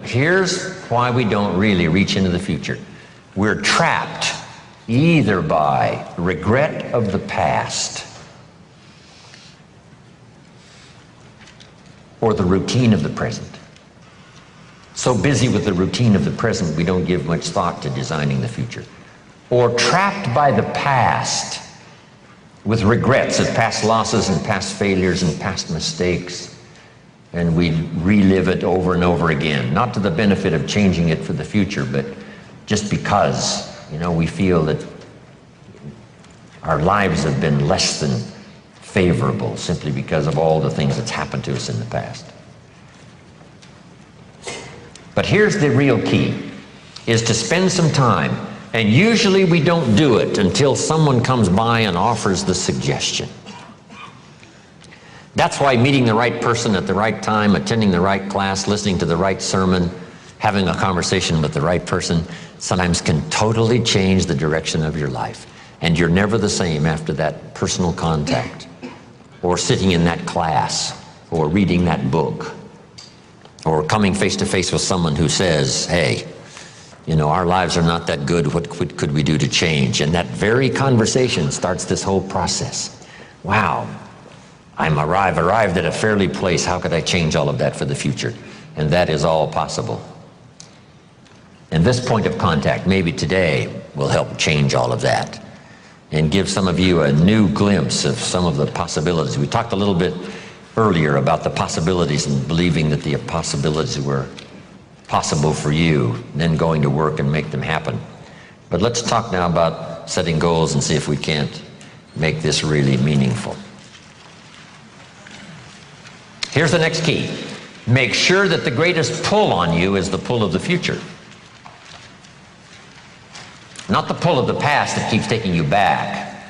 Here's why we don't really reach into the future. We're trapped either by regret of the past or the routine of the present. So busy with the routine of the present, we don't give much thought to designing the future. Or trapped by the past with regrets of past losses and past failures and past mistakes, and we relive it over and over again, not to the benefit of changing it for the future, but just because, we feel that our lives have been less than favorable simply because of all the things that's happened to us in the past. But here's the real key, is to spend some time, and usually we don't do it until someone comes by and offers the suggestion. That's why meeting the right person at the right time, attending the right class, listening to the right sermon, having a conversation with the right person sometimes can totally change the direction of your life. And you're never the same after that personal contact, or sitting in that class, or reading that book, or coming face to face with someone who says, hey, our lives are not that good, what could we do to change? And that very conversation starts this whole process. Wow, I've arrived at a fairly place, how could I change all of that for the future? And that is all possible. And this point of contact, maybe today, will help change all of that and give some of you a new glimpse of some of the possibilities. We talked a little bit earlier about the possibilities and believing that the possibilities were possible for you, then going to work and make them happen. But let's talk now about setting goals and see if we can't make this really meaningful. Here's the next key. Make sure that the greatest pull on you is the pull of the future. Not the pull of the past that keeps taking you back.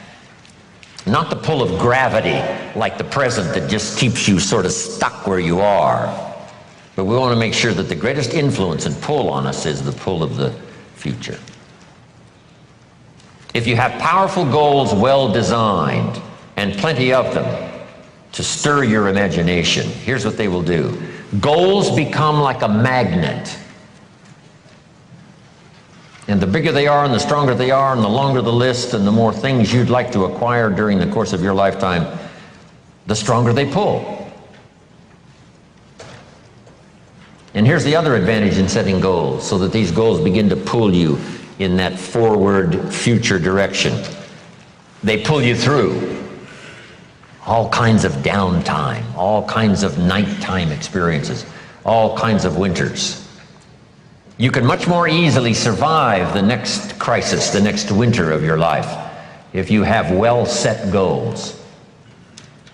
Not the pull of gravity like the present that just keeps you sort of stuck where you are. But we want to make sure that the greatest influence and pull on us is the pull of the future. If you have powerful goals well designed and plenty of them to stir your imagination, here's what they will do. Goals become like a magnet. And the bigger they are and the stronger they are and the longer the list and the more things you'd like to acquire during the course of your lifetime, the stronger they pull. And here's the other advantage in setting goals, so that these goals begin to pull you in that forward future direction. They pull you through all kinds of downtime, all kinds of nighttime experiences, all kinds of winters. You can much more easily survive the next crisis, the next winter of your life, if you have well-set goals,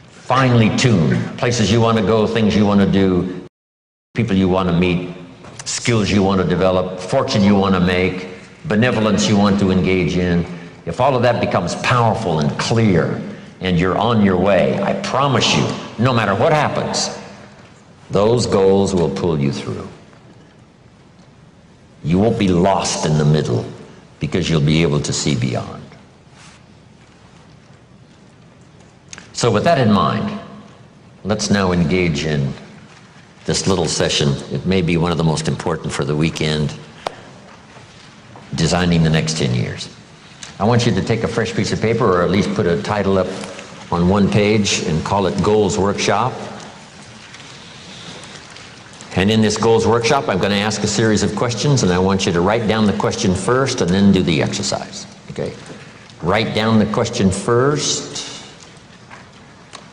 finely tuned, places you want to go, things you want to do, people you want to meet, skills you want to develop, fortune you want to make, benevolence you want to engage in. If all of that becomes powerful and clear and you're on your way, I promise you, no matter what happens, those goals will pull you through. You won't be lost in the middle because you'll be able to see beyond. So with that in mind, let's now engage in this little session. It may be one of the most important for the weekend, designing the next 10 years. I want you to take a fresh piece of paper, or at least put a title up on one page and call it Goals Workshop. And in this Goals Workshop, I'm going to ask a series of questions, and I want you to write down the question first and then do the exercise. Okay? Write down the question first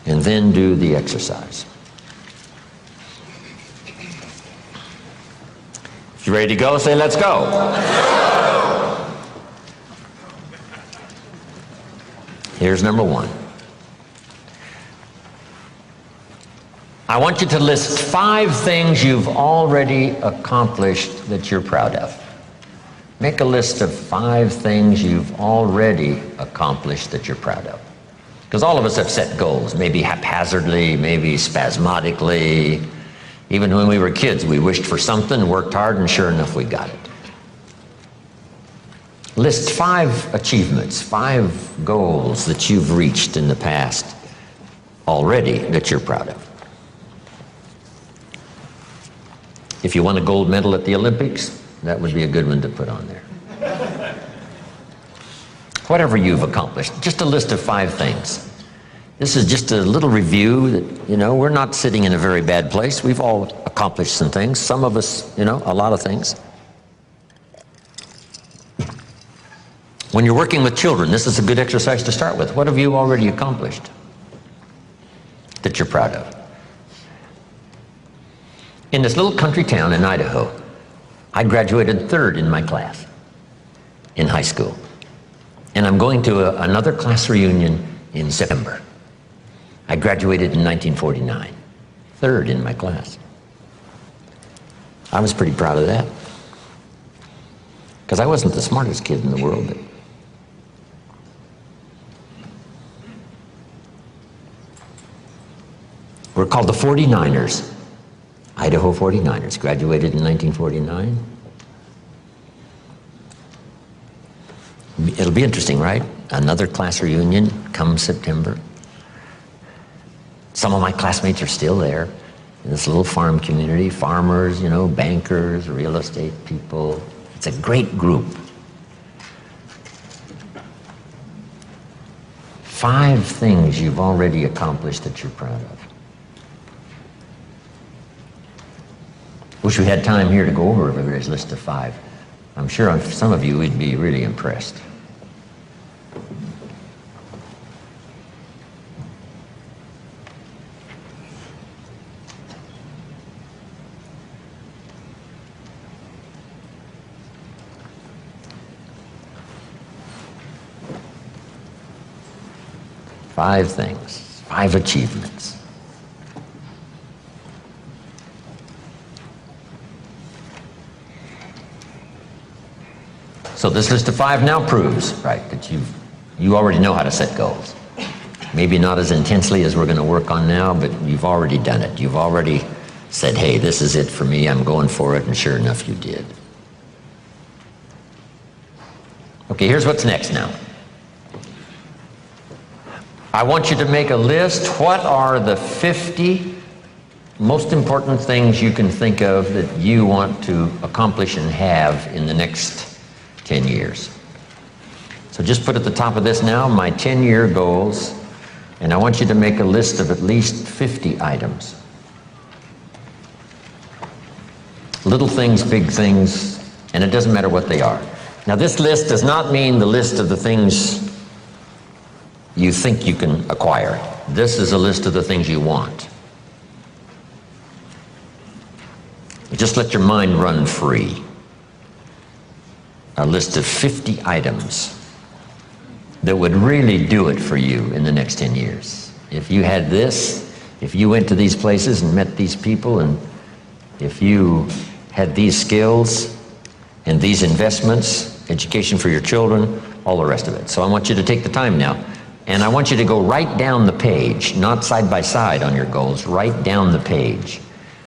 and then do the exercise. If you're ready to go, say, let's go. Here's number one. I want you to list 5 things you've already accomplished that you're proud of. Make a list of 5 things you've already accomplished that you're proud of. Because all of us have set goals, maybe haphazardly, maybe spasmodically. Even when we were kids, we wished for something, worked hard, and sure enough, we got it. List 5 achievements, 5 goals that you've reached in the past already that you're proud of. If you won a gold medal at the Olympics, that would be a good one to put on there. Whatever you've accomplished, just a list of 5 things. This is just a little review that, we're not sitting in a very bad place. We've all accomplished some things. Some of us, a lot of things. When you're working with children, this is a good exercise to start with. What have you already accomplished that you're proud of? In this little country town in Idaho, I graduated 3rd in my class in high school. And I'm going to another class reunion in September. I graduated in 1949, 3rd in my class. I was pretty proud of that, because I wasn't the smartest kid in the world. But we're called the 49ers, Idaho 49ers, graduated in 1949. It'll be interesting, right? Another class reunion come September. Some of my classmates are still there in this little farm community. Farmers, bankers, real estate people. It's a great group. 5 things you've already accomplished that you're proud of. Wish we had time here to go over everybody's list of 5. I'm sure on some of you would be really impressed. Five things, 5 achievements. So this list of 5 now proves, right, that you already know how to set goals. Maybe not as intensely as we're going to work on now, but you've already done it. You've already said, hey, this is it for me, I'm going for it, and sure enough, you did. Okay, here's what's next now. I want you to make a list. What are the 50 most important things you can think of that you want to accomplish and have in the next 10 years? So just put at the top of this now, my 10-year goals, and I want you to make a list of at least 50 items. Little things, big things, and it doesn't matter what they are. Now this list does not mean the list of the things you think you can acquire. This is a list of the things you want. Just let your mind run free. A list of 50 items that would really do it for you in the next 10 years. If you had this, if you went to these places and met these people, and if you had these skills and these investments, education for your children, all the rest of it. So I want you to take the time now. And I want you to go right down the page, not side by side on your goals, right down the page.